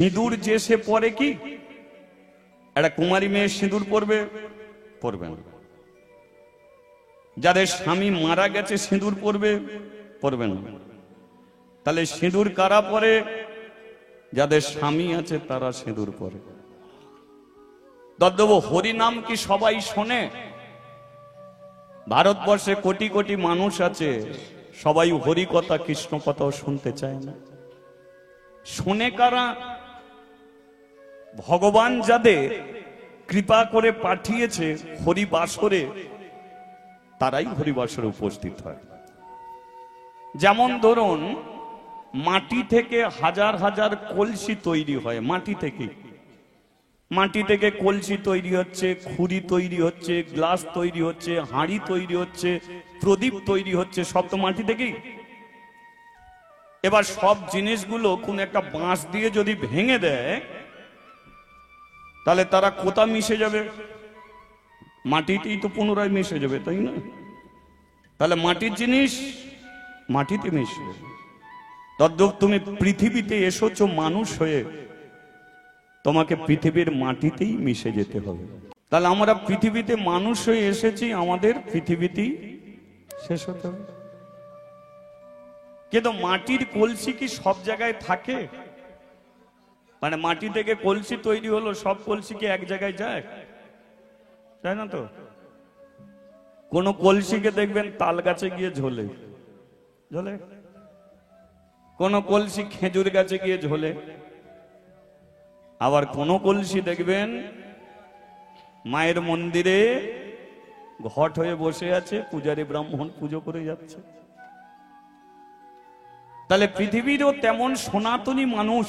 সিঁদুর যে সে পরে কি একটা কুমারী মেয়ে সিঁদুর পরবে? পরবে না। যাদের স্বামী মারা গেছে সিঁদুর পরবে? পরবে না। তাহলে সিঁদুর কারা পরে? যাদের স্বামী আছে তারা সিঁদুর পরে। দদ্দব হরি নাম কি সবাই শোনে? ভারতবর্ষে কোটি কোটি মানুষ আছে, সবাই হরি কথা কৃষ্ণ কথাও শুনতে চায় না। শোনে কারা? ভগবান যাদের কৃপা করে পাঠিয়েছে হরিবাসরে, তারাই হরিবাসরে উপস্থিত হয়। যেমন ধরুন, মাটি থেকে হাজার হাজার কলসি তৈরি হয়। মাটি থেকে কলসি তৈরি হচ্ছে, খুরি তৈরি হচ্ছে, গ্লাস তৈরি হচ্ছে, হাঁড়ি তৈরি হচ্ছে, প্রদীপ তৈরি হচ্ছে, সব তো মাটি থেকেই। এবার সব জিনিসগুলো কোন একটা বাঁশ দিয়ে যদি ভেঙে দেয়, তাহলে তারা কোথা মিশে যাবে? মাটিতেই তো পুনরায় মিশে যাবে, তাই না? তাহলে মাটির জিনিস মাটিতে মিশবে। তদ্রূপ তুমি পৃথিবীতে এসেছো মানুষ হয়ে, তোমাকে পৃথিবীর মাটিতেই মিশে যেতে হবে। তাহলে আমরা পৃথিবীতে মানুষ হয়ে এসেছি, আমাদের পৃথিবীতেই শেষ হতে হবে। কিন্তু মাটির কলসি কি সব জায়গায় থাকে? মানে মাটি থেকে কলসি তৈরি হলো, সব কলসি কি এক জায়গায় যায়? যায় না তো। কোন কলসিকে দেখবেন তাল গাছে গিয়ে ঝোলে, কোন কলসি খেজুর গাছে গিয়ে ঝোলে, আবার কোন কলসি দেখবেন মায়ের মন্দিরে ঘট হয়ে বসে আছে, পূজারী ব্রাহ্মণ পুজো করে যাচ্ছে। তাহলে পৃথিবীরও তেমন সনাতনী মানুষ,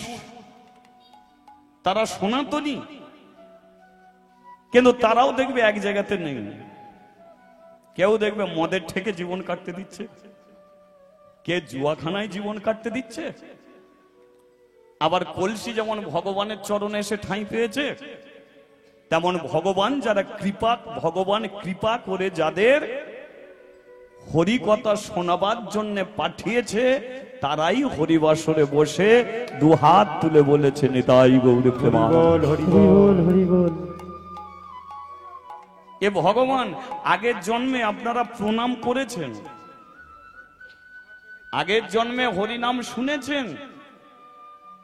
তারা সনাতনী, কিন্তু তারাও দেখবে এক জায়গাতে নেই। কেউ দেখবে মদের থেকে জীবন কাটতে দিচ্ছে, কে জুয়াখানায় জীবন কাটতে দিচ্ছে। আবার কলসি যেমন ভগবানের চরণে এসে ঠাঁই পেয়েছে, তেমন ভগবান কৃপা করে যাদের হরিকথা শোনাবার জন্য পাঠিয়েছে, তারাই হরিবাসরে বসে দুহাত তুলে বলেছে নিতাই গৌর প্রেমানন্দ হরি বল হরি বল। এ ভগবান আগের জন্মে আপনারা প্রণাম করেছেন, আগের জন্মে হরিনাম শুনেছেন,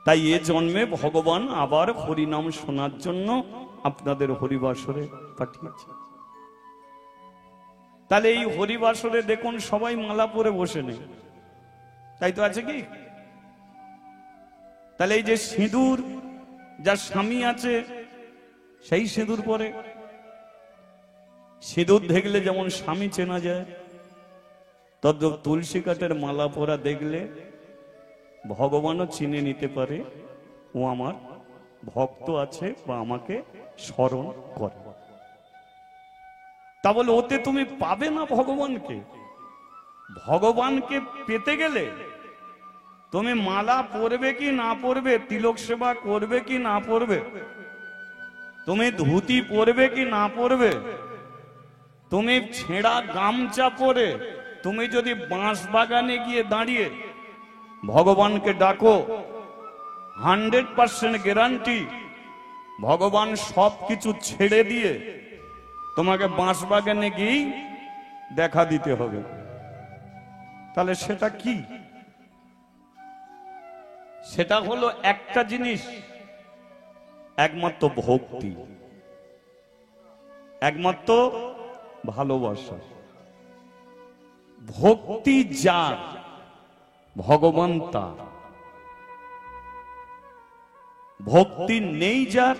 তাই এ জন্মে ভগবান আবার হরিনাম শোনার জন্য আপনাদের হরিবাসরে পাঠিয়েছে। তাহলে এই হরিবাসরে দেখুন সবাই মালা পরে বসে নেই, তাই তো আছে কি? তাহলে এই যে সিঁদুর, যার স্বামী আছে সেই সিঁদুর পরে। সিঁদুর দেখলে যেমন স্বামী চেনা যায়, তদ্রূপ তুলসী কাঠের মালা পরা দেখলে ভগবানও চিনে নিতে পারে ও আমার ভক্ত আছে বা আমাকে স্মরণ করে। তা বলে ওতে তুমি পাবে না ভগবানকে। ভগবানকে পেতে গেলে তুমি মালা পরবে কি না পরবে, তিলক সেবা করবে কি না পরবে, তুমি ধুতি পরবে কি না পরবে, তুমি ছেঁড়া গামছা পরে তুমি যদি বাঁশ বাগানে গিয়ে দাঁড়িয়ে ভগবানকে ডাকো, 100% গ্যারান্টি ভগবান সবকিছু ছেড়ে দিয়ে তোমাকে বাঁশ বাগানে গিয়ে দেখা দিতে হবে। তাহলে সেটা কি? সেটা হলো একটা জিনিস, একমাত্র ভক্তি, একমাত্র ভালোবাসা। ভক্তি যার, ভগবান তার। ভক্তি নেই যার,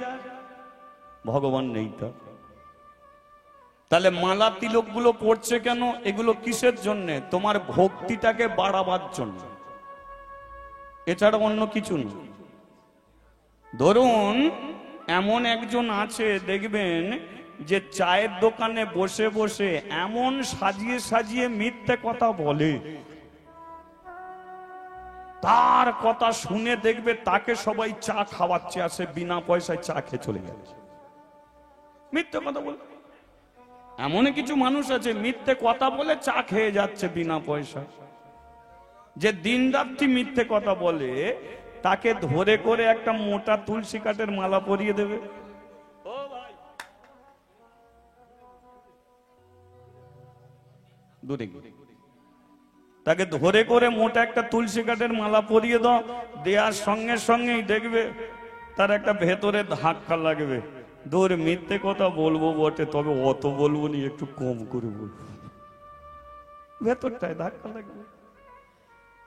ভগবান নেই তার। তাহলে মালা তিলক গুলো পড়ছে কেন? এগুলো কিসের জন্য? তোমার ভক্তিটাকে বাড়াবার জন্য, এছাড়া অন্য কিছু না। ধরুন এমন একজন আছে, দেখবেন যে চায়ের দোকানে বসে বসে এমন সাজিয়ে সাজিয়ে মিথ্যে কথা বলে, তার কথা শুনে দেখবে তাকে সবাই চা খাওয়াচ্ছে, আসে বিনা পয়সায় চা খেয়ে চলে যাচ্ছে, মিথ্যে কথা বলে। এমন কিছু মানুষ আছে মিথ্যে কথা বলে চা খেয়ে যাচ্ছে বিনা পয়সা। যে দিন রাত্রি মিথ্যে কথা বলে, তাকে ধরে করে একটা মোটা তুলসী কাঠের মালা পরিয়ে দেবে। ও ভাই, দূরে গিয়ে তাকে ধরে করে মোটা একটা তুলসী কাঠের মালা পরিয়ে দাও, দেওয়ার সঙ্গে সঙ্গেই দেখবে তার একটা ভেতরে ধাক্কা লাগবে। দূর, মিথ্যে কথা বলবো বটে, তবে অত বলবো নি, একটু কম করে বলবো। ভেতরটায় ধাক্কা লাগবে।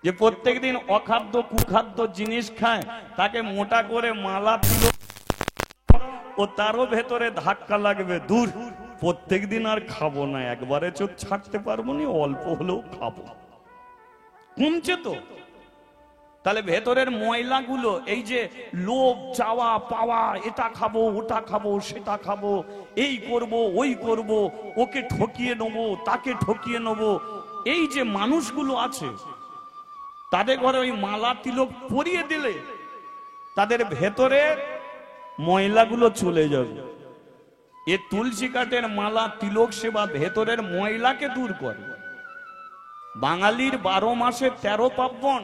যে প্রত্যেকদিন অখাদ্য কুখাদ্য জিনিস খায়, তাকে মোটা করে মালা দিল, ও তারও ভেতরে ধাক্কা লাগবে। দূর, প্রত্যেকদিন আর খাবো না, একবারে চোখ ছাড়তে পারবো না, অল্প হলেও খাবো। কমছে তো। তাহলে ভেতরের ময়লাগুলো, এই যে লোভ চাওয়া পাওয়া, এটা খাবো ওটা খাবো সেটা খাবো, এই করব ওই করব, ওকে ঠকিয়ে নেবো তাকে ঠকিয়ে নেবো, এই যে মানুষগুলো আছে, তাদের ঘরে ওই মালা তিলক পরিয়ে দিলে তাদের ভেতরে ময়লাগুলো চলে যাবে। এ তুলসী কাঠের মালা তিলক সেবা ভেতরের ময়লাকে দূর করে। বাঙালির 12 মাসে 13 পার্বণ,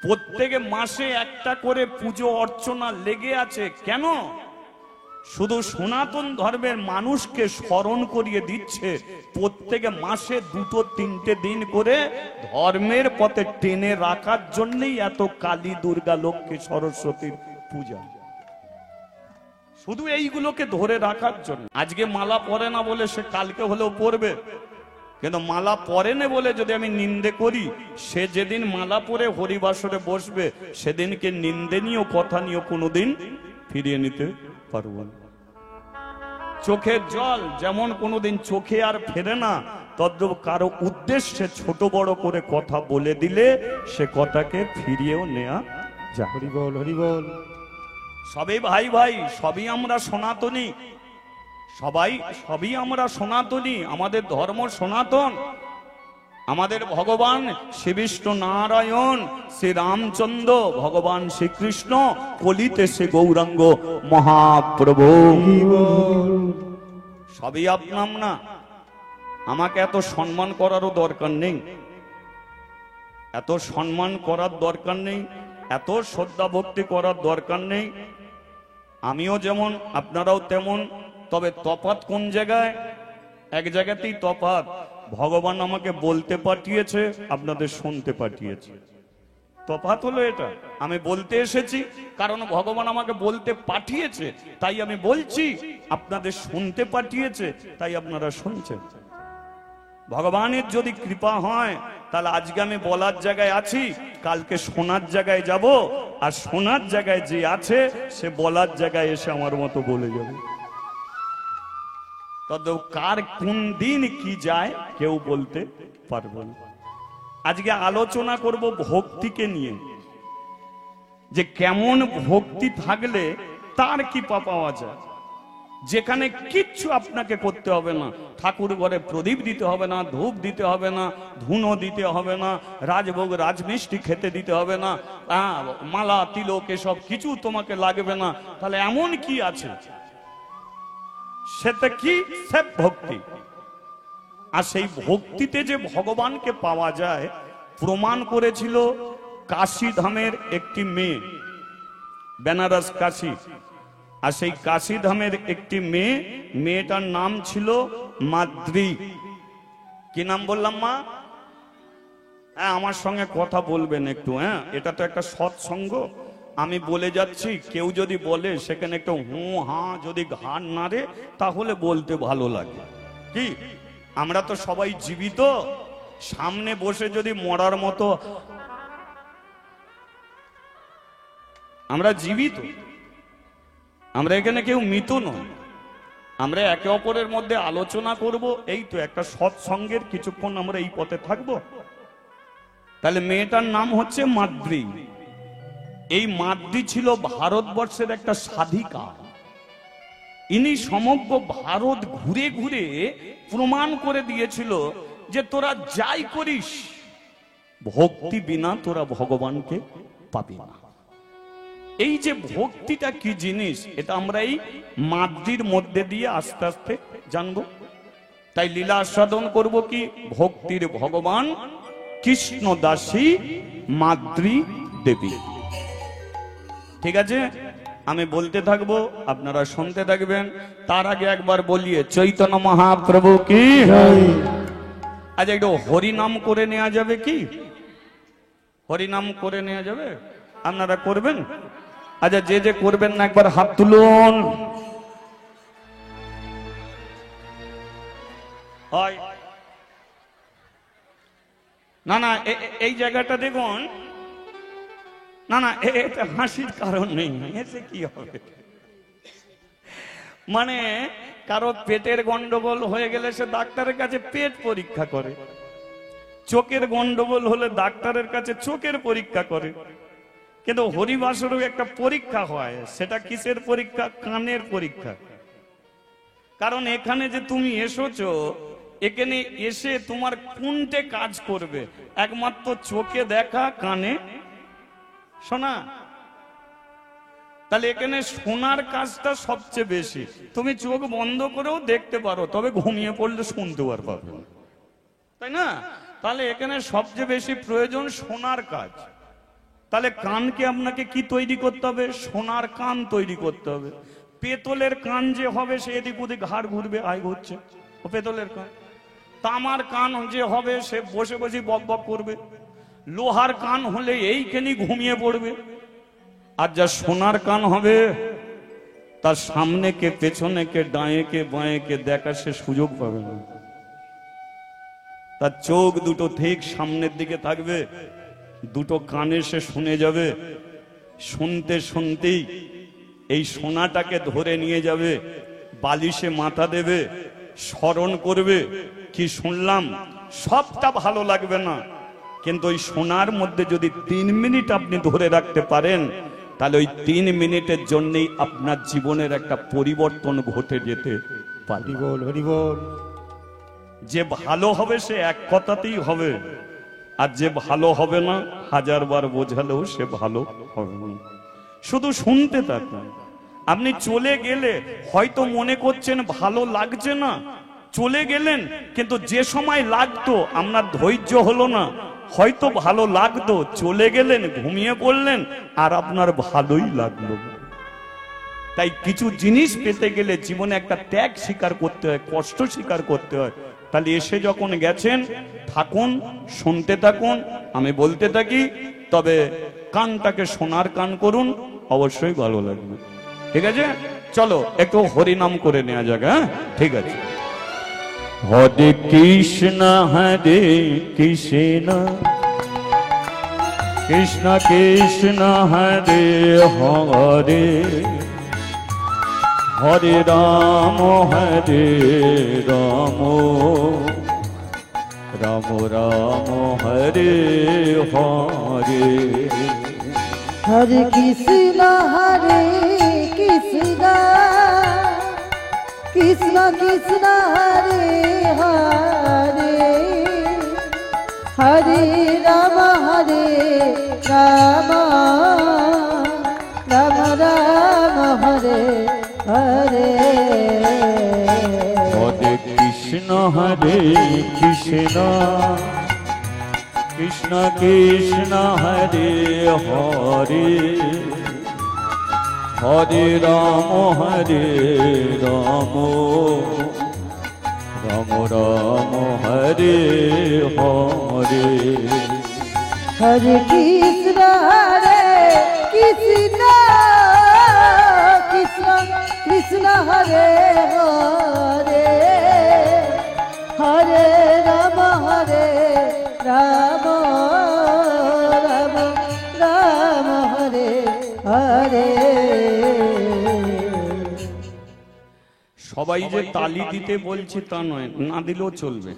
প্রত্যেকে মাসে একটা করে পুজো অর্চনা লেগে আছে। কেন? শুধু সনাতন ধর্মের মানুষকে স্মরণ করিয়ে দিচ্ছে, প্রত্যেকে মাসে 2-3 দিন করে ধর্মের পথে টেনে রাখার জন্যই এত কালী দুর্গা লক্ষ্মী সরস্বতীর পূজা, শুধু এইগুলোকে ধরে রাখার জন্য। আজকে মালা পরে না বলে সে কালকে হলেও পরবে, কিন্তু মালা পরে না বলে যদি আমি নিন্দে করি, সে যেদিন মালা পরে হরিবাসরে বসবে সেদিনকে নিন্দে নিয়েও কথা নিয়েও কোনোদিন ফিরিয়ে নিতে পারবো না। চোখের জল যেমন কোনোদিন চোখে আর ফেরে না, তদ্রূপ কারো উদ্দেশ্যে ছোট বড় করে কথা বলে দিলে সে কথাকে ফিরিয়েও নেয়া যায়। হরি বল, হরি বল। সবই ভাই ভাই, সবই আমরা সনাতনী, সবই আমরা সনাতনী। আমাদের ধর্ম সনাতন। আমাদের ভগবান শ্রী বিষ্ণু নারায়ণ, শ্রী রামচন্দ্র, ভগবান শ্রীকৃষ্ণ, কলিতে সে গৌরাঙ্গ মহাপ্রভু, সবই আপনার না। আমাকে এত সম্মান করারও দরকার নেই, এত সম্মান করার দরকার নেই, এত শ্রদ্ধা ভক্তি করার দরকার নেই। আমিও যেমন আপনারাও তেমন, তবে তফাৎ কোন জায়গায়? এক জায়গাতেই তফাৎ, ভগবান আমাকে বলতে পাঠিয়েছে, আপনাদের শুনতে পাঠিয়েছে। তফাৎ হলো এটা। আমি বলতে এসেছি কারণ ভগবান আমাকে বলতে পাঠিয়েছে, তাই আমি বলছি। আপনাদের শুনতে পাঠিয়েছে, তাই আপনারা শুনছেন। ভগবানের যদি কৃপা হয় তাহলে আজকে আমি বলার জায়গায় আছি, কালকে শোনার জায়গায় যাব, আর শোনার জায়গায় যে আছে সে বলার জায়গায় এসে আমার মতো বলে যাবে। তবে কার কোন দিন কি যায় কেউ বলতে পারবে না। আজকে আলোচনা করব ভক্তিকে নিয়ে, যে কেমন ভক্তি থাকলে তার কৃপা পাওয়া যায়, যেখানে কিচ্ছু আপনাকে করতে হবে না। ঠাকুর ঘরে প্রদীপ দিতে হবে না, ধূপ দিতে হবে না, ধুনো দিতে হবে না, রাজভোগ রাজমিষ্টি খেতে দিতে হবে না, মালা তিলক এসব কিছু তোমাকে লাগবে না। তাহলে এমন কি আছে? সেটা কি? সে ভক্তি। আর সেই ভক্তিতে যে ভগবানকে পাওয়া যায় প্রমাণ করেছিল কাশী ধামের একটি মেয়ে, বেনারস কাশী। আর সেই কাশী ধামের একটি মেয়ে, মেয়েটার নাম ছিল মাদ্রি। কি নাম বললাম মা? হ্যাঁ, আমার সঙ্গে কথা বলবেন একটু। হ্যাঁ, এটা তো একটা সৎসঙ্গ। আমি বলে যাচ্ছি, কেউ যদি বলে সেখানে একটু হু হা যদি ঘাড় নাড়ে তাহলে বলতে ভালো লাগে। কি, আমরা তো সবাই জীবিত, সামনে বসে যদি মরার মতো, আমরা জীবিত, আমরা এখানে কেউ মৃত নয়। আমরা একে অপরের মধ্যে আলোচনা করব, এই তো একটা সৎসঙ্গের কিছুক্ষণ আমরা এই পথে থাকবো। তাহলে মেয়েটার নাম হচ্ছে মাদ্রি। এই মাদ্রি ছিল ভারতবর্ষের একটা সাধিকা। ইনি সমগ্র ভারত ঘুরে ঘুরে প্রমাণ করে দিয়েছিল যে তোরা যাই করিস, ভক্তি বিনা তোরা ভগবানকে পাবি না। এই যে ভক্তিটা কি জিনিস, এটা আমরা এই মাদ্রির মধ্যে দিয়ে আস্তে আস্তে জানবো। তাই লীলা আস্বাদন করব কি? ভক্তির ভগবান কৃষ্ণ দাসী মাদ্রি দেবী। ঠিক আছে, আমি বলতে থাকবো, আপনারা শুনতে থাকবেন। তার আগে একবার বলিয়ে চৈতন্য মহাপ্রভু কি। আজ একটু হরিনাম করে নেওয়া যাবে কি? হরিনাম করে নেওয়া যাবে? আপনারা করবেন? আচ্ছা, যে যে করবেন না একবার হাত তুলুন। না না, এই জায়গাটা দেখুন। না না, এতে হাসির কারণ নেই, এসে কি হবে? মানে কারো পেটের গন্ডগোল হয়ে গেলে সে ডাক্তারের কাছে পেট পরীক্ষা করে, চোখের গন্ডগোল হলে ডাক্তারের কাছে চোখের পরীক্ষা করে। কিন্তু হরিবাসরেও একটা পরীক্ষা হয়, সেটা কিসের পরীক্ষা? কানের পরীক্ষা। কারণ এখানে যে তুমি এসেছো, এখানে এসে তোমার কোনটে কাজ করবে? একমাত্র চোখে দেখা, কানে শোনা। তাহলে এখানে শোনার কাজটা সবচেয়ে বেশি। তুমি চোখ বন্ধ করেও দেখতে পারো, তবে ঘুমিয়ে পড়লে শুনতে পারবে, তাই না? তাহলে এখানে সবচেয়ে বেশি প্রয়োজন শোনার কাজ। তাহলে কানকে আপনাকে কি তৈরি করতে হবে? শোনার কান তৈরি করতে হবে। পেতলের কান যে হবে, সে এদিক ওদিক ঘাড় ঘুরবে, আয় ঘুরছে, ও পেতলের কান। তামার কান যে হবে, সে বসে বসে বক বক করবে। লোহার কান হলে এইখানে ঘুমিয়ে পড়বে। আর যা সোনার কান হবে, তার সামনে কে পেছনে কে ডায়ে কে বাঁয়ে কে দেখার সে সুযোগ পাবে না। তার চোখ দুটো ঠিক সামনের দিকে থাকবে, দুটো কানে সে শুনে যাবে। শুনতে শুনতেই এই সোনাটাকে ধরে নিয়ে যাবে, বালিশে মাথা দেবে, স্মরণ করবে কি শুনলাম। সবটা ভালো লাগবে না, কিন্তু ওই সোনার মধ্যে যদি 3 মিনিট আপনি ধরে রাখতে পারেন, তাহলে ওই 3 মিনিটের জন্যই আপনার জীবনের একটা পরিবর্তন ঘটে যেতে পারে। যে ভালো হবে সে এক কথাতেই হবে, আর যে ভালো হবে না, 1000 বার বোঝালেও সে ভালো হবে না। শুধু শুনতে থাকুন। আপনি চলে গেলে হয়তো মনে করছেন ভালো লাগছে না, চলে গেলেন, কিন্তু যে সময় লাগতো আপনার ধৈর্য হলো না, হয়তো ভালো লাগতো, চলে গেলেন, ঘুমিয়ে পড়লেন, আর আপনার ভালোই লাগলো। তাই কিছু জিনিস পেতে গেলে জীবনে একটা ত্যাগ স্বীকার করতে হয়, কষ্ট স্বীকার করতে হয়। তাহলে এসে যখন গেছেন, থাকুন, শুনতে থাকুন, আমি বলতে থাকি, তবে কানটাকে শোনার কান করুন, অবশ্যই ভালো লাগবে। ঠিক আছে, চলো একটু হরিনাম করে নেওয়া যাক। হ্যাঁ, ঠিক আছে। হরে কৃষ্ণ হরে কৃষ্ণ কৃষ্ণ কৃষ্ণ হরে হরে, হরে রাম রাম রাম হরে হরে। হরে কৃষ্ণ কৃষ্ণ কৃষ্ণ হরে হরে, হরে রাম রাম রাম হরে হরে। হরে কৃষ্ণ কৃষ্ণ কৃষ্ণ হরে হরে, হরে রাম রাম রাম হরে হরে। হরে কৃষ্ণ কৃষ্ণ কৃষ্ণ হরে হরে, হরে রাম রাম রাম হরে হরে। সবাই যে তালি দিতে বলছি তা নয়, না দিলেও চলবে।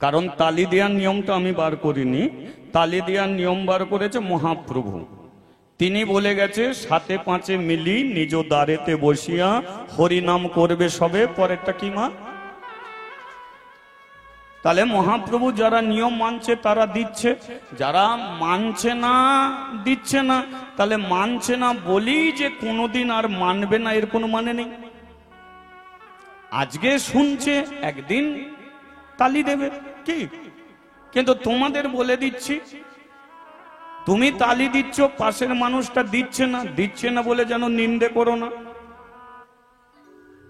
কারণ তালি দেওয়ার নিয়মটা আমি বার করিনি, তালি দেওয়ার নিয়ম বার করেছে মহাপ্রভু। তিনি বলে গেছে, 7 5 মিলি নিজ দ্বারেতে বসিয়া হরিনাম করবে সবে। পরেরটা কি মা? তাহলে মহাপ্রভু যারা নিয়ম মানছে তারা দিচ্ছে, যারা মানছে না দিচ্ছে না। তাহলে মানছে না বলি যে কোনোদিন আর মানবে না, এর কোনো মানে নেই। আজকে শুনছে, একদিন তালি দেবে কি? কিন্তু তোমাদের বলে দিচ্ছি, তুমি তালি দিচ্ছ, পাশের মানুষটা দিচ্ছে না বলে যেন নিন্দে করো না।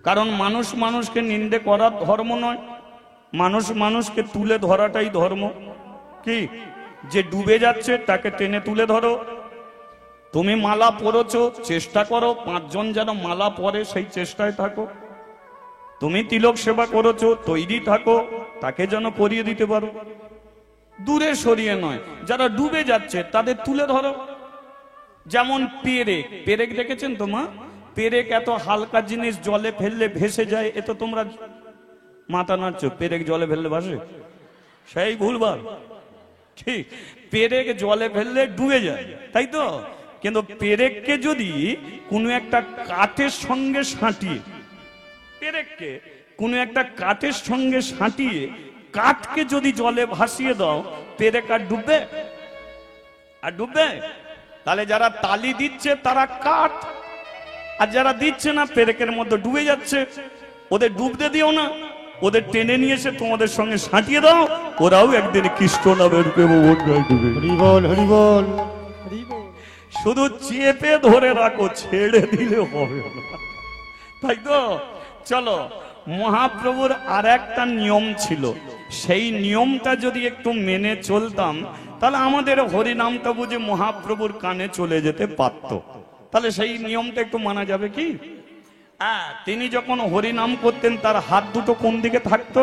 কারণ মানুষ মানুষকে নিন্দে করা ধর্ম নয়, মানুষ মানুষকে তুলে ধরাটাই ধর্ম। কি, যে ডুবে যাচ্ছে তাকে টেনে তুলে ধরো। তুমি মালা পরেছো, চেষ্টা করো 5 জন যেন মালা পরে, সেই চেষ্টায় থাকো। তুমি তিলক সেবা করেছো, তৈরি থাকো তাকে যেন পরিয়ে দিতে পারো। দূরে সরিয়ে নয়, যারা ডুবে যাচ্ছে তাদের তুলে ধরো। যেমন পেরেক দেখেছেন তো মা? পেরেক এত হালকা জিনিস জলে ফেললে ভেসে যায়, এ তো তোমরা মাথা নাড়ছো। পেরেক জলে ফেললে ভাসে? সেই ভুলভাল। ঠিক, পেরেক জলে ফেললে ডুবে যায়, তাই তো? কিন্তু পেরেককে যদি কোনো একটা কাঠের সঙ্গে সাঁটিয়ে, পেরেককে কোনো একটা কাঠের সঙ্গে সাঁটিয়ে কাঠকে যদি জলে ভাসিয়ে দাও, পেরেক আর ডুববে? আর ডুববে? তাহলে যারা তালি দিচ্ছে তারা কাঠ, আর যারা দিচ্ছে না পেরেকের মধ্যে ডুবে যাচ্ছে। ওদের ডুবতে দিও না, ওদের টেনে নিয়ে এসে তোমাদের সঙ্গে সাঁটিয়ে দাও, ওরাও একদিন কৃষ্ণ নামের হরিবল। শুধু চেপে ধরে রাখো, ছেড়ে দিলে হবে না, তাই তো? চলো, মহাপ্রভুর আর একটা নিয়ম ছিল, সেই নিয়মটা যদি একটু মেনে চলতাম তাহলে আমাদের হরিনামটা বুঝে মহাপ্রভুর কানে চলে যেতে পারত। তাহলে সেই নিয়মটা একটু মানা যাবে কি? তিনি যখন হরিনাম করতেন তার হাত দুটো কোন দিকে থাকতো?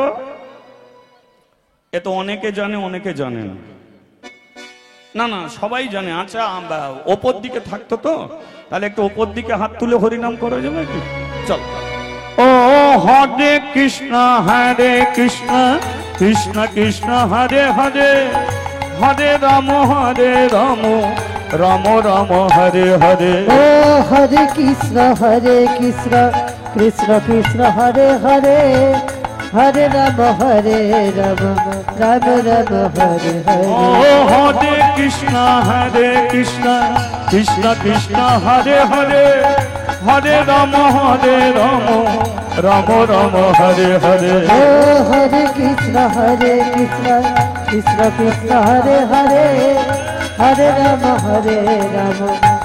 এ তো অনেকে জানে, অনেকে জানে না। না, সবাই জানে। আচ্ছা, ওপর দিকে থাকতো তো? তাহলে একটু ওপর দিকে হাত তুলে হরিনাম করা যাবে কি? চল। ও হরে কৃষ্ণ কৃষ্ণ কৃষ্ণ হরে হরে, হরে রাম রাম রাম হরে হরে। ও হরে কৃষ্ণ কৃষ্ণ কৃষ্ণ হরে হরে, হরে রাম রাম রাম হরে হরে। ও হরে কৃষ্ণ কৃষ্ণ কৃষ্ণ হরে হরে, হরে রাম রাম রাম হরে হরে। ও হরে কৃষ্ণ কৃষ্ণ কৃষ্ণ হরে হরে, হরে রাম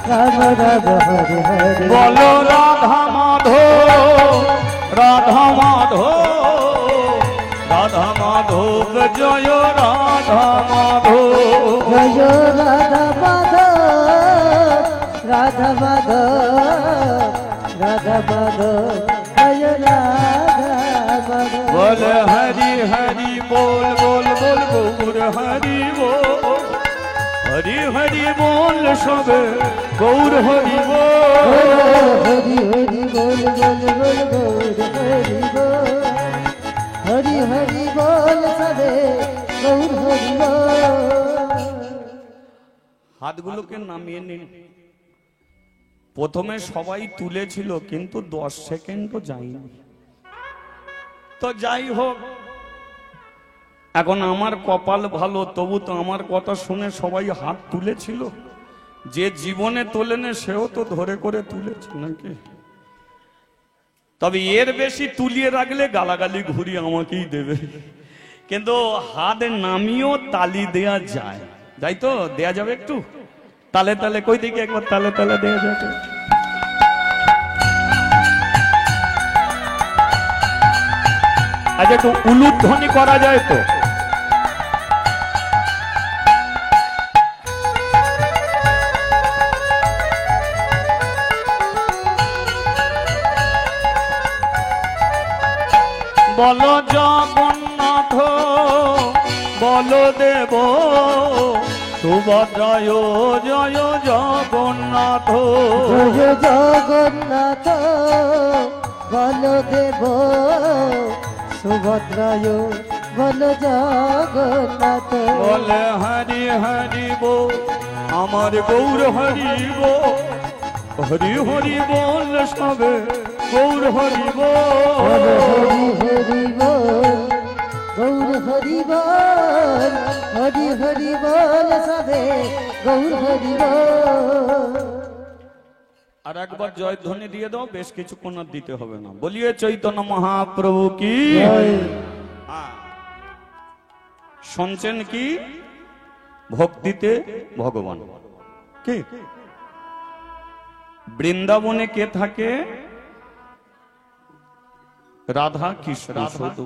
রাম রাম হরে হরে। বলো রাধা মাধব জয় রাধা মাধব, জয় রাধা মাধব জয় রাধা মাধব। বল হরি হরি বল বল বল গৌর হরি বল, হরি হরি বল সবে গৌর হরি বল। হরি হরি বল বল বল গৌর হরি বল, হরি হরি বল সবে গৌর হরি বল। হাতগুলোকে নামিয়ে নিন। প্রথমে সবাই তুলেছিল, কিন্তু 10 সেকেন্ডও যায়নি। তো যাই হোক, এখন আমার কপাল ভালো, তবু তো আমার কথা শুনে সবাই হাত তুলেছিল। যে জীবনে তোলেনে সেও তো ধরে করে তুলেছে নাকি? তবে এর বেশি তুলিয়ে রাখলে গালাগালি ঘুরি আমাকেই দেবে। কিন্তু হাত নামিয়েও তালি দেয়া যায়, তাই তো? দেয়া যাবে একটু তালে তালে, কই দিকে একবার তালে তালে দেয়া যাবে। আচ্ছা, একটু উলুধ্বনি করা যায় তো? বলো জগন্নাথ বলদেব সুভদ্রায় জয় জগন্নাথ, জয় জগন্নাথ বলদেব সুভদ্রায় বল জগন্নাথ। বলে হরি হরি বল আমার গৌর হরি বল, হরি হরি বল সবে গৌর হরি বল। হরি হরি বল গৌর হরি বল, হরি হরি বল সবে গৌর হরি বল। আর একবার জয়ধ্বনি দিয়ে দাও, বেশ কিছুক্ষণ আর দিতে হবে না। বলিয়ে চৈতন্য মহাপ্রভু কি। শুনছেন কি? ভক্তিতে ভগবান। কে? বৃন্দাবনে কে থাকে? রাধা কৃষ্ণ। শুধু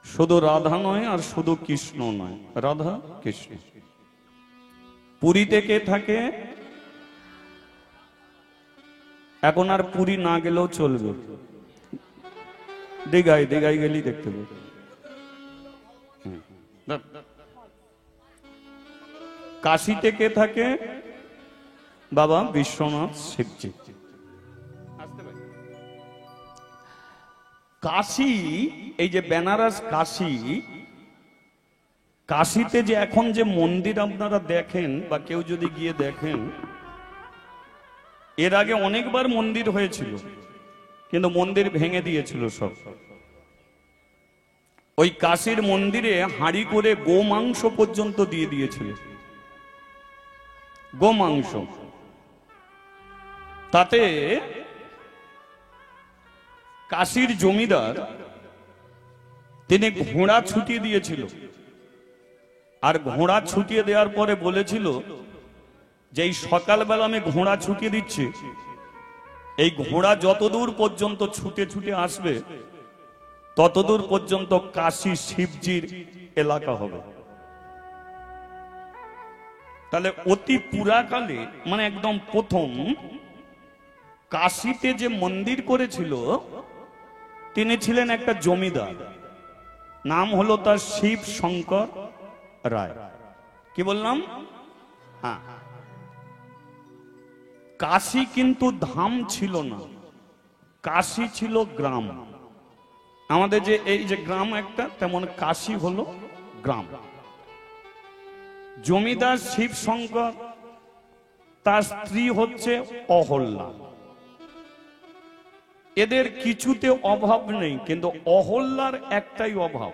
শুধু রাধা নয় আর শুধু কৃষ্ণ নয়, রাধা কৃষ্ণ। পুরীতে কে থাকে? এখন আর পুরী না গেলেও চলবে, দীঘায় দীঘায় গেলেই দেখতে পাবে। কাশীতে কে থাকে? বাবা বিশ্বনাথ শিবজি। কাশী, এই যে বেনারস কাশী, কাশীতে যে এখন যে মন্দির আপনারা দেখেন বা কেউ যদি গিয়ে দেখেন, এর আগে অনেকবার মন্দির হয়েছিল, কিন্তু মন্দির ভেঙে দিয়েছিল সব। ওই কাশীর মন্দিরে হাঁড়ি করে গোমাংস পর্যন্ত দিয়ে দিয়েছিল, গোমাংস। তাতে কাশীর জমিদার তিনি ঘোড়া ছুটিয়ে দিয়েছিল, আর ঘোড়া ছুটিয়ে দেওয়ার পরে বলেছিল যে এই সকালবেলা আমি ঘোড়া ছুটিয়ে দিচ্ছি, এই ঘোড়া যতদূর পর্যন্ত ছুটে ছুটে আসবে ততদূর পর্যন্ত কাশী শিবজির এলাকা হবে। তাহলে অতি পুরাকালে, মানে একদম প্রথম কাশীতে যে মন্দির করেছিল তিনি ছিলেন একটা জমিদার, নাম হলো তার শিব শঙ্কর রায়। কি বললাম? হ্যাঁ। কাশী কিন্তু ধাম ছিল না, কাশী ছিল গ্রাম। আমাদের যে এই যে গ্রাম একটা, তেমন কাশী হলো গ্রাম। জমিদার শিব শঙ্কর, তার স্ত্রী হচ্ছে অহল্যা। এদের কিছুতে অভাব নেই, কিন্তু অহল্যার একটাই অভাব,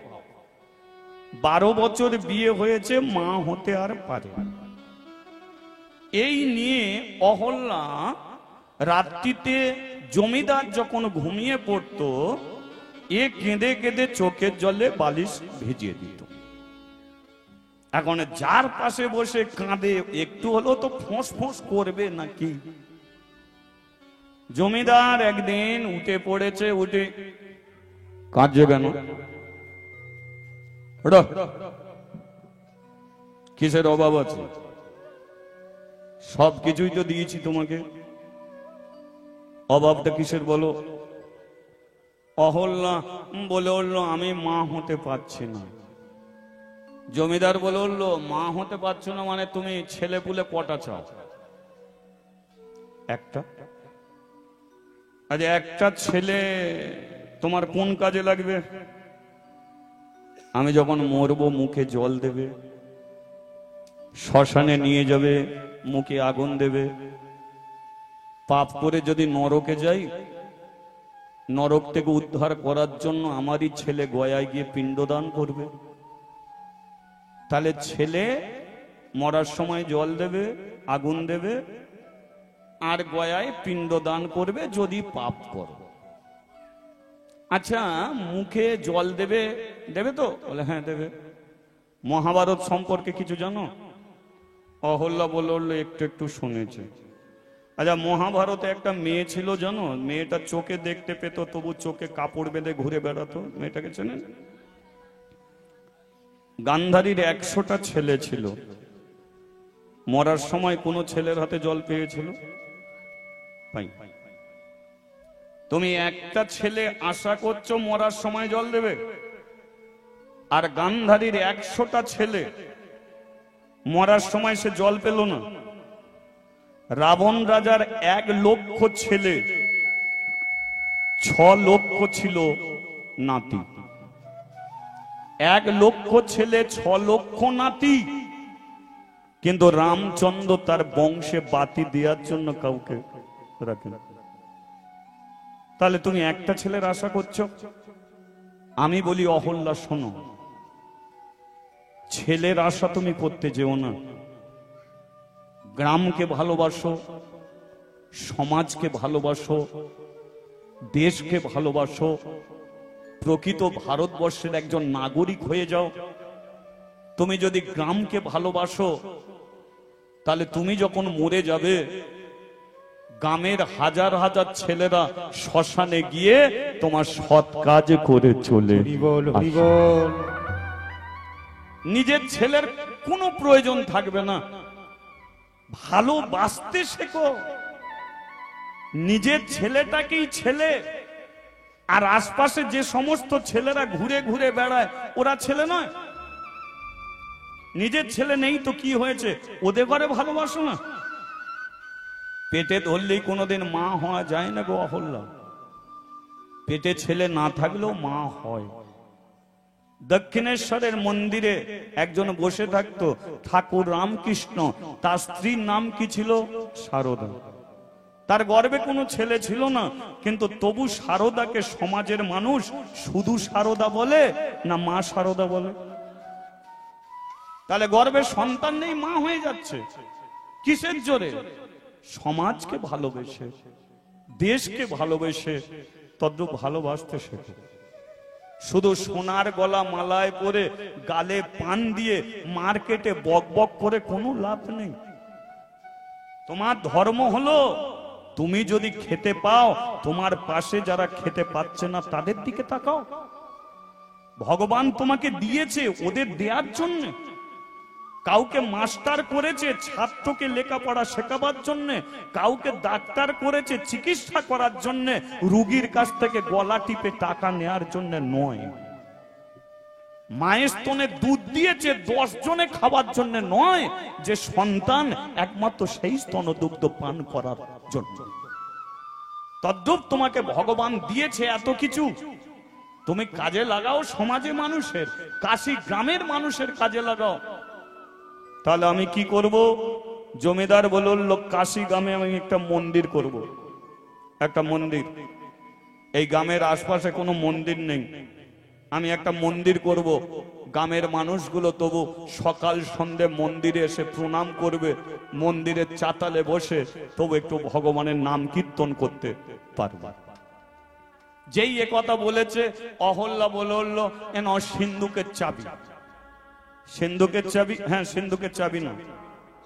12 বছর বিয়ে হয়েছে, মা হতে আর পারে। এই নিয়ে অহল্যা রাত্রিতে জমিদার যখন ঘুমিয়ে পড়তো, এ কেঁদে কেঁদে চোখের জলে বালিশ ভিজিয়ে দিত। এখন যার পাশে বসে কাঁদে, একটু হলেও তো ফোঁস ফোঁস করবে নাকি? জমিদার একদিন উঠে পড়েছে, উঠে কাঁদছে কেন? কিসের অভাব আছে? সব কিছুই তো দিয়েছি তোমাকে, অভাবটা কিসের বলো? অহল্যা বলে উঠলো, আমি মা হতে পারছি না। জমিদার বলে উঠলো, মা হতে পারছো না মানে তুমি ছেলে পুলে কটা চাও? একটা। আজ একটা ছেলে তোমার কোন কাজে লাগবে? আমি যখন মরবো মুখে জল দেবে, শ্মশানে নিয়ে যাবে, মুখে আগুন দেবে। পাপ করে যদি নরকে যাই, নরক থেকে উদ্ধার করার জন্য আমারই ছেলে গয়ায় গিয়ে পিণ্ডদান করবে। তাহলে ছেলে মরার সময় জল দেবে, আগুন দেবে, আর গয়ায় পিণ্ডদান করবে যদি পাপ করো। আচ্ছা, মুখে জল দেবে, দেবে তো? বলে হ্যাঁ দেবে। মহাভারত সম্পর্কে কিছু জানো? অহল্যা বলে উঠলো, একটু একটু শুনেছে। আচ্ছা, মহাভারতে একটা মেয়ে ছিল জানো? মেয়েটা চোখে দেখতে পেত, তবু চোখে কাপড় বেঁধে ঘুরে বেড়াতো। মেয়েটাকে চেনেন? গান্ধারীর 100টা ছেলে ছিল, মরার সময় কোনো ছেলের হাতে জল পেয়েছিল? পাই। তুমি একটা ছেলে আশা করছো মরার সময় জল দেবে, আর গান্ধারীর 100টা ছেলে মরার সময় সে জল পেল না। রাবণ রাজার 1 লক্ষ ছেলে, 6 লক্ষ ছিল নাতি। 1 লক্ষ ছেলে, 6 লক্ষ নাতি, কিন্তু রামচন্দ্র তার বংশে বাতি দেওয়ার জন্য কাউকে রাখেন। তাহলে তুমি একটা ছেলের আশা করছো? আমি বলি অহল্যা, শোনো, ছেলের আশা তুমি করতে যেও না। গ্রামকে ভালোবাসো, সমাজকে ভালোবাসো, দেশকে ভালোবাসো, প্রকৃত ভারতবর্ষের একজন নাগরিক হয়ে যাও। তুমি যদি গ্রামকে ভালোবাসো, তাহলে তুমি যখন মরে যাবে, গ্রামের হাজার হাজার ছেলেরা শ্মশানে গিয়ে তোমার সৎ কাজ করে চলে আসবে। নিজের ছেলের কোনো প্রয়োজন থাকবে না। ভালোবাসতে শেখো। নিজের ছেলেটাকেই ছেলে, আর আশপাশে যে সমস্ত ছেলেরা ঘুরে ঘুরে বেড়ায় ওরা ছেলে নয়। নিজের ছেলে নেই তো কি হয়েছে, ওদের ঘরে ভালোবাসো না। পেটে ধরলেই কোনোদিন মা হওয়া যায় না গো অহল্যা। পেটে ছেলে না থাকলেও মা হয়। দক্ষিণেশ্বরের মন্দিরে একজন বসে থাকতো, ঠাকুর রামকৃষ্ণ। তার স্ত্রীর নাম কি ছিল? সারদা। তার গর্ভে কোনো ছেলে ছিল না, কিন্তু তবু সারদাকে সমাজের মানুষ শুধু সারদা বলে না মা সারদা বলে? তাহলে গর্ভে সন্তান নেই, মা হয়ে যাচ্ছে কিসের জোরে? সমাজকে ভালোবেসে, দেশকে ভালোবেসে। তদ্রূপ ভালোবাসতে শেখো। শুধু সোনার গলা মালায় পরে গালে পান দিয়ে মার্কেটে বক বক করে কোনো লাভ নেই। তোমার ধর্ম হলো তুমি যদি খেতে পাও, তোমার পাশে যারা খেতে পাচ্ছে না তাদের দিকে তাকাও। ভগবান তোমাকে দিয়েছে ওদের দেওয়ার জন্য। কাউকে মাস্টার করেছে ছাত্রকে লেখাপড়া শেখাবার জন্য, কাউকে ডাক্তার করেছে চিকিৎসা করার জন্য, রোগীর কাছ থেকে গলা টিপে টাকা নেয়ার জন্য নয়। মায়ের স্তনে দুধ দিয়েছে 10 জনে খাবার জন্য নয়, যে সন্তান একমাত্র সেই স্তনদুগ্ধ পান করার জন্য। তদ্রূপ তোমাকে ভগবান দিয়েছে এত কিছু, তুমি কাজে লাগাও। সমাজে মানুষের, কাশী গ্রামের মানুষের কাজে লাগাও। তাহলে আমি কি করব? জমিদার বলল কাশী গ্রামে আমি একটা মন্দির করব। একটা মন্দির, এই গ্রামের আশপাশে কোনো মন্দির নেই, আমি একটা মন্দির করব। গ্রামের মানুষগুলো তবু সকাল সন্ধে মন্দিরে এসে প্রণাম করবে, মন্দিরের চাতালে বসে তবু একটু ভগবানের নাম কীর্তন করতে পারবে। যেই এ কথা বলেছে, অহল্যা বলল এন সিন্ধুকের চাবি। সিন্ধুকের চাবি? হ্যাঁ, সিন্ধুকের চাবি না।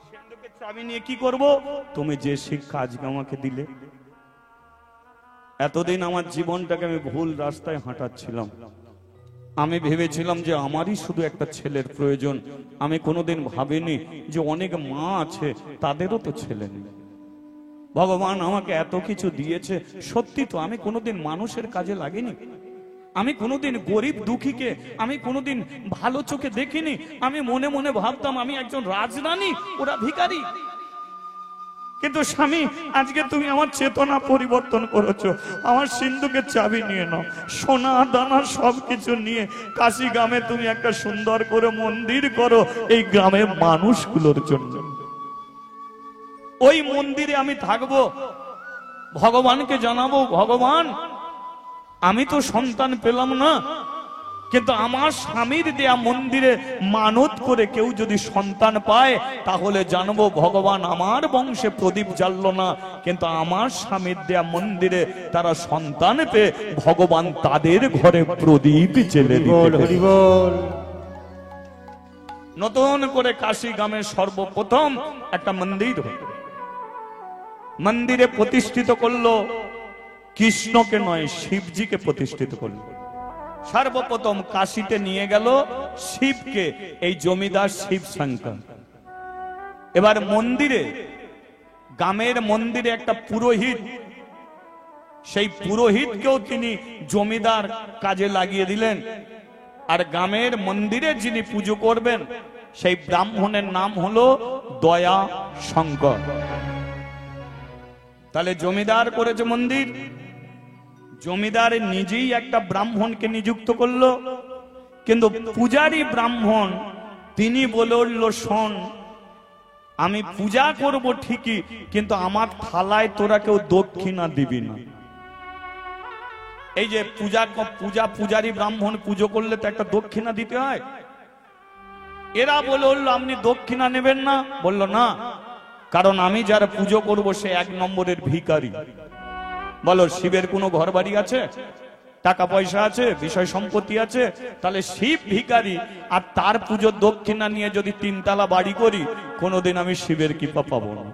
সিন্ধুকের চাবি নিয়ে কি করব? তুমি যে শিক্ষা আজকে আমাকে দিলে। এতদিন আমার জীবনটাকে আমি ভুল রাস্তায় হাঁটাচ্ছিলাম। আমি ভেবেছিলাম যে আমারই শুধু একটা ছেলের প্রয়োজন। আমি কোনোদিন ভাবিনি যে অনেক মা আছে, তাদেরও তো ছেলে নেই। ভগবান আমাকে এত কিছু দিয়েছে, সত্যি তো আমি কোনোদিন মানুষের কাজে লাগিনি। আমি কোনোদিন গরিব দুঃখীকে আমি কোনোদিন ভালো চোখে দেখিনি। আমি মনে মনে ভাবতাম আমি একজন রাজরানী, ওরা ভিখারি। কিন্তু স্বামী, আজকে তুমি আমার চেতনা পরিবর্তন করেছো। আমার সিন্ধুকের চাবি নিয়ে নাও, সোনা দানা সবকিছু নিয়ে কাশী গ্রামে তুমি একটা সুন্দর করে মন্দির করো এই গ্রামের মানুষগুলোর জন্য। ওই মন্দিরে আমি থাকবো, ভগবানকে জানাবো, ভগবান আমি তো সন্তান পেলাম না, কিন্তু আমার স্বামীর দেয়া মন্দিরে মানত করে কেউ যদি সন্তান পায়, তাহলে জানবো ভগবান আমার বংশে প্রদীপ জ্বাললো না, কিন্তু আমার স্বামীর দেয়া মন্দিরে তারা সন্তান পেয়ে ভগবান তাদের ঘরে প্রদীপ জ্বেলে দিবে। নতুন করে কাশী গ্রামে সর্বপ্রথম একটা মন্দির মন্দিরে প্রতিষ্ঠিত করলো। কৃষ্ণকে নয়, শিবজিকে প্রতিষ্ঠিত করলো। সর্বপ্রথম কাশীতে নিয়ে গেল শিবকে, এই জমিদার শিব শঙ্কর। এবার মন্দিরে, গ্রামের মন্দিরে একটা পুরোহিত, সেই পুরোহিতকেও তিনি জমিদার কাজে লাগিয়ে দিলেন। আর গ্রামের মন্দিরে যিনি পুজো করবেন সেই ব্রাহ্মণের নাম হলো দয়া শঙ্কর। তাহলে জমিদার করেছে মন্দির, জমিদার নিজেই একটা ব্রাহ্মণকে নিযুক্ত করলো, কিন্তু পূজারী ব্রাহ্মণ তিনি বলে উঠল, শোন আমি পূজা করব ঠিকই, কিন্তু আমার থালায় তোরা কেউ দক্ষিণা দিবি না। এই যে পূজারী ব্রাহ্মণ পুজো করলে তো একটা দক্ষিণা দিতে হয়। এরা বলে উঠল আপনি দক্ষিণা নেবেন না? বলল না, কারণ আমি যার পুজো করব সে 1 নম্বরের ভিখারি। বলো শিবের কোনো ঘর বাড়ি আছে? টাকা পয়সা আছে, বিষয় সম্পত্তি আছে, তাহলে শিব ভিখারি, আর তার পুজোর দক্ষিণা নিয়ে যদি 3 তলা বাড়ি করি, কোনোদিন আমি শিবের কৃপা পাবো না।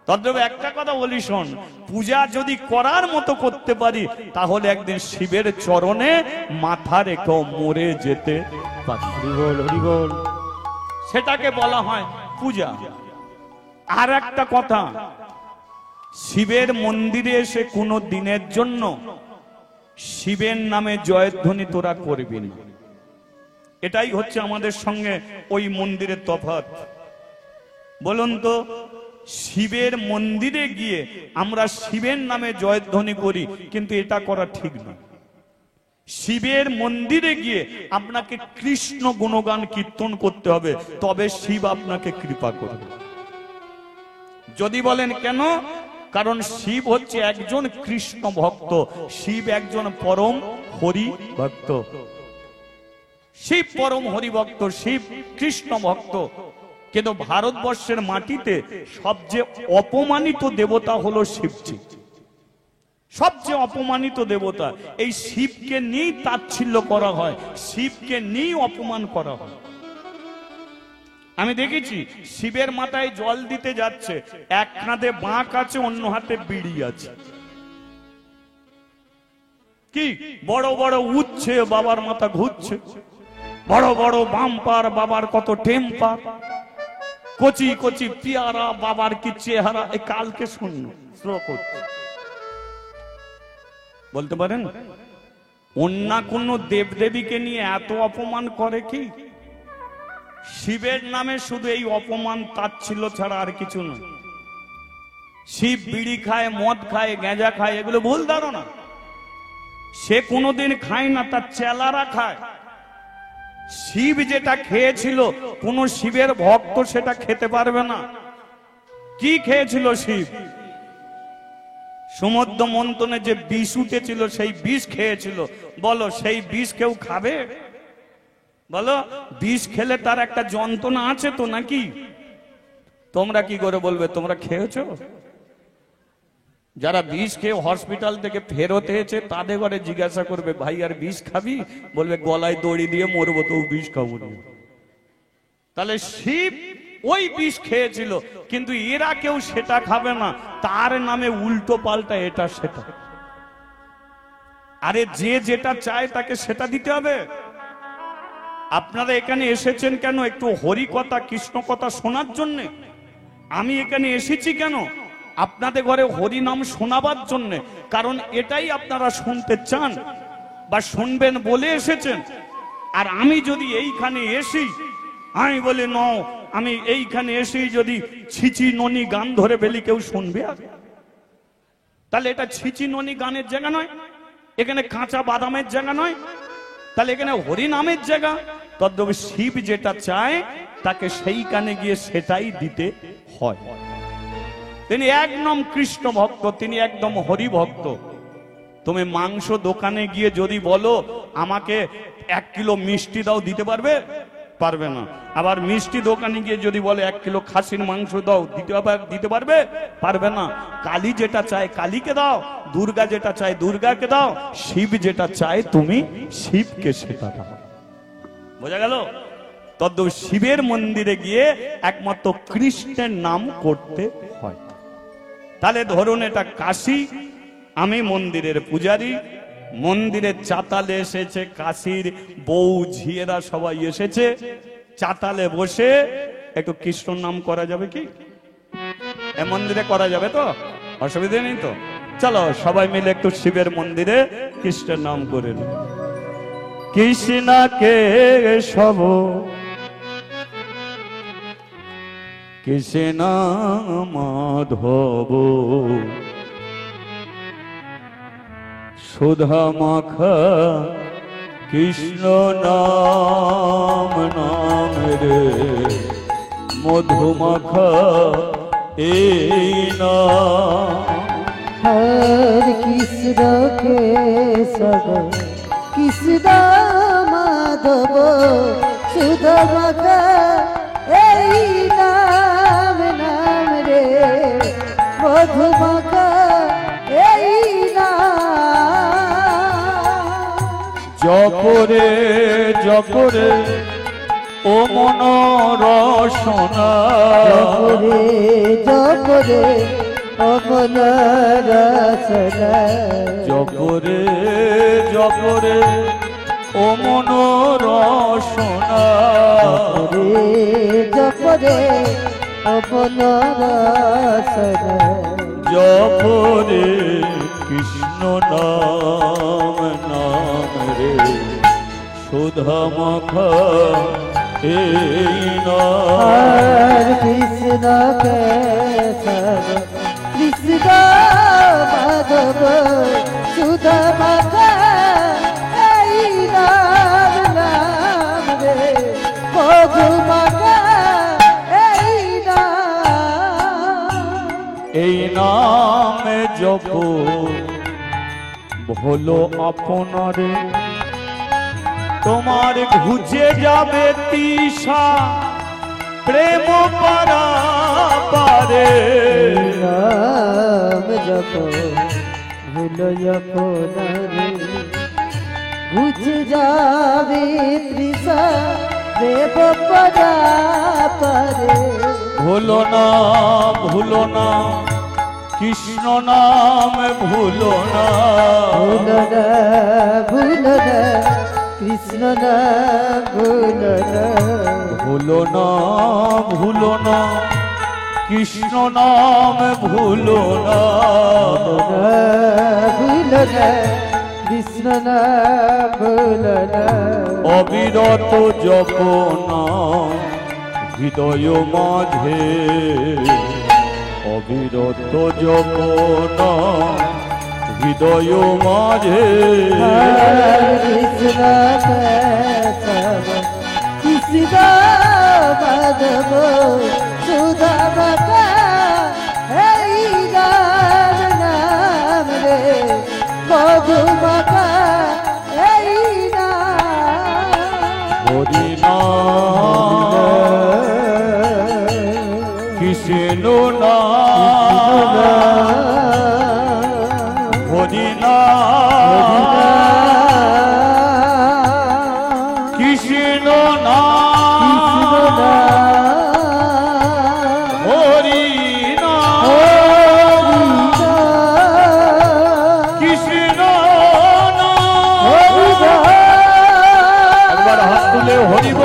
তদ্রূপ একটা কথা বলি শোন, পূজা যদি করার মতো করতে পারি, তাহলে একদিন শিবের চরণে মাথা রেখেও মরে যেতে পারি। হরি বল। সেটাকে বলা হয় পূজা। আর একটা কথা, শিবের মন্দিরে এসে কোনো দিনের জন্য শিবের নামে জয়ধ্বনি তোরা করবি না। এটাই হচ্ছে আমাদের সঙ্গে ওই মন্দিরের তফাৎ। বলুন তো, শিবের মন্দিরে গিয়ে আমরা শিবের নামে জয়ধ্বনি করি, কিন্তু এটা করা ঠিক না। শিবের মন্দিরে গিয়ে আপনাকে কৃষ্ণ গুণগান কীর্তন করতে হবে, তবে শিব আপনাকে কৃপা করবে। যদি বলেন কেন, কারণ শিব হচ্ছে একজন কৃষ্ণ ভক্ত, শিব একজন পরম হরি ভক্ত। শিব পরম হরি ভক্ত, শিব কৃষ্ণ ভক্ত। কিন্তু ভারতবর্ষের মাটিতে সবচেয়ে অপমানিত দেবতা হলো শিবজি। সবচেয়ে অপমানিত দেবতা। এই শিবকে নিয়েই তাচ্ছিল্য করা হয়, শিবকে নিয়েই অপমান করা হয়। আমি দেখেছি শিবের মাথায় জল দিতে যাচ্ছে, এক হাতে বাঁক আছে, অন্য হাতে বিড়ি আছে। কি বড় বড় উঠছে, বাবার মাথা ঘুরছে, বড় বড় বাম্পার, বাবার কত টেম্পার, কচি কচি পিয়ারা, বাবার কি চেহারা। এই কালকে শূন্য স্লো করছে। বলতে পারেন অন্য কোন দেবদেবীকে নিয়ে এত অপমান করে কি? শিবের নামে শুধু এই অপমান তাচ্ছিল্য ছাড়া আর কিছু নয়। শিব বিড়ি খায়, মদ খায়, গাঁজা খায়, এগুলো ভুল ধারণা। সে কোনোদিন খায় না, তার চেলারা খায়। শিব যেটা খেয়েছিল, কোন শিবের ভক্ত সেটা খেতে পারবে না। কি খেয়েছিল শিব? সমুদ্র মন্থনে যে বিষ উঠেছিল, সেই বিষ খেয়েছিল। বলো, সেই বিষ কেউ খাবে? বলো, বিষ খেলে তার একটা যন্ত্রণা আছে তো নাকি? তোমরা কি করে বলবে তোমরা খেয়েছো? যারা বিষ খেয়ে হসপিটাল থেকে ফেরত হয়েছে, তাদের ঘরে জিজ্ঞাসা করবে, ভাই আর বিষ খাবি? বলবে, গলায় দড়ি দিয়ে মরবো, তো বিষ খাবো না। তাহলে শিব ওই বিষ খেয়েছিল, কিন্তু এরা কেউ সেটা খাবে না। তার নামে উল্টো পাল্টা এটা সেটা। আরে যে যেটা চায় তাকে সেটা দিতে হবে। আপনারা এখানে এসেছেন কেন? একটু হরি কথা, কৃষ্ণ কথা শোনার জন্য। আমি এখানে এসেছি কেন? আপনাদের ঘরে হরি নাম শোনাবার জন্য। কারণ এটাই আপনারা শুনতে চান বা শুনবেন বলে এসেছেন। আর আমি যদি এইখানে এসি, আমি বলি ন, আমি এইখানে এসেই যদি ছিচি ননি গান ধরে ফেলি, কেউ শুনবে? তাহলে এটা ছিচি ননি গানের জায়গা নয়, এখানে কাঁচা বাদামের জায়গা নয়, তাহলে এখানে হরি নামের জায়গা। তদ্রূপ শিব যেটা চায় তাকে সেইখানে গিয়ে সেটাই দিতে হয়। তিনি একদম কৃষ্ণ ভক্ত, তিনি একদম হরি ভক্ত। তুমি মাংস দোকানে গিয়ে যদি বলো আমাকে 1 কিলো মিষ্টি দাও, দিতে পারবে? পারবে না। আবার মিষ্টি দোকানে গিয়ে যদি বলে 1 কিলো খাসির মাংস দাও, দিতে পারবে? পারবে না। কালী যেটা চায় কালীকে দাও, দুর্গা যেটা চায় দুর্গাকে দাও, শিব যেটা চায় তুমি শিবকে সেটা দাও। বোঝা গেল? তদ্রূপ শিবের মন্দিরে গিয়ে একমাত্র কৃষ্ণের নাম করতে হয়। তাহলে ধরুন এটা কাশী, আমি মন্দিরের পূজারী, মন্দিরের চাতালে এসেছে কাশীর বউ ঝিয়েরা সবাই এসেছে। চাতালে বসে একটু কৃষ্ণ নাম করা যাবে কি? এ মন্দিরে করা যাবে তো? অসুবিধা নেই তো? চলো সবাই মিলে একটু শিবের মন্দিরে কৃষ্ণের নাম করে নি। কৃষ্ণকে সব কৃষ্ণ মাধব সুধা মাখা কৃষ্ণ নাম নাম রে মধুমাখা এই নাম। হর কৃষ্ণ কেশব কৃষ্ণ মাধব সুধা মাখা এই নাম নাম রে মধুমাখা এই নাম। জপরে জপরে ও মন রসনা জপরে জপরে অমন রসনা জপরে জপরে ও মন রসনা জপরে অমন রসনা জপরে কৃষ্ণ নাম নাম রে সুধা মাখা এই নাম আর কৃষ্ণ কেশব কৃষ্ণ মাধব সুধা মাখা এই নাম নাম রে মধু মাখা এই নাম এই নামে জপ ভোলো আপনারে তোমার ঘুচে যাবে তৃষা প্রেম পারা পারে নাম জপ ভুলো আপনারে বুঝ যাবে তৃষা দেব পদা পারে ভুলো না কৃষ্ণ নাম ভুলো না ভুলো না ভুলো না কৃষ্ণ না ভুলো না ভুলো না কৃষ্ণ নাম ভুলো না ভুলো না কৃষ্ণ না ভুলো না অবিরত জপ নাম হৃদয় মাঝে অবিরত জপ নাম হৃদয় মাঝে কৃষ্ণ কেশব কৃষ্ণ মাধব সুধা মাখা এই নাম নাম রে মধু মাখা এই নাম হরি নাম কৃষ্ণ নাম হরি নাম কৃষ্ণ নাম হরি নাম কৃষ্ণ নাম একবার হাত তুলে হরি বল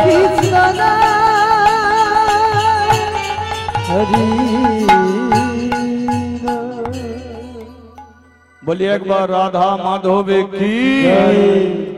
কৃষ্ণ হরি বলি একবার রাধা মাধবে কি জয়